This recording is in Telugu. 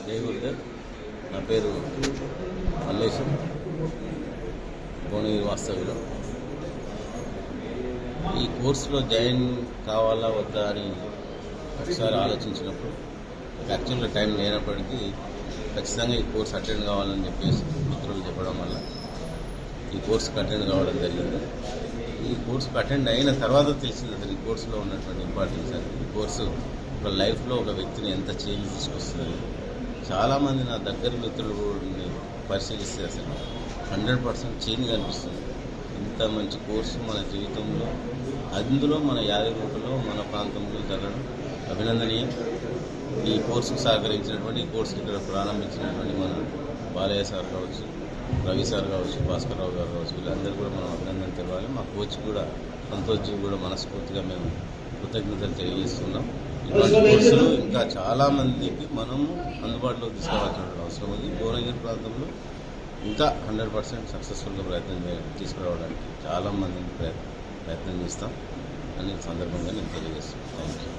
జై గురుదేవ్. నా పేరు మల్లేశం, భువనగిరి వాస్తవ్యులు. ఈ కోర్సులో జాయిన్ కావాలా వద్దా అని ఒకసారి ఆలోచించినప్పుడు యాక్చువల్గా టైం లేనప్పటికీ ఖచ్చితంగా ఈ కోర్స్ అటెండ్ కావాలని చెప్పేసి మిత్రులు చెప్పడం వల్ల ఈ కోర్సుకి అటెండ్ కావడం జరిగింది. ఈ కోర్సుకు అటెండ్ అయిన తర్వాత తెలిసింది అసలు ఈ కోర్సులో ఉన్నటువంటి ఇంపార్టెన్స్. ఈ కోర్సు ఒక లైఫ్లో ఒక వ్యక్తిని ఎంత చేంజ్ తీసుకొస్తుంది. చాలామంది నా దగ్గర మిత్రులు పరిశీలిస్తే అసలు 100% చేంజ్ కనిపిస్తుంది. ఇంత మంచి కోర్సు మన జీవితంలో, అందులో మన యాదగిరిగుట్టలో మన ప్రాంతంలో జరగడం అభినందనీయం. ఈ కోర్సుకు సహకరించినటువంటి, ఈ కోర్సు ఇక్కడ ప్రారంభించినటువంటి మన బాలయ్య సార్ కావచ్చు, రవి సార్ కావచ్చు, భాస్కర్ రావు గారు కావచ్చు, వీళ్ళందరూ కూడా మనం అభినందన తెలవాలి. మా కోచ్ కూడా సంతోష్ కూడా మనస్ఫూర్తిగా మేము కృతజ్ఞతలు తెలియజేస్తున్నాం. ఇటువంటి కోర్సులు ఇంకా చాలామందికి మనము అందుబాటులోకి తీసుకురావాల్సిన అవసరం ఉంది. భువనగిరి ప్రాంతంలో ఇంకా 100% సక్సెస్ఫుల్గా తీసుకురావడానికి చాలామందిని ప్రయత్నం చేస్తాం అని సందర్భంగా నేను తెలియజేస్తున్నాను. Thank you.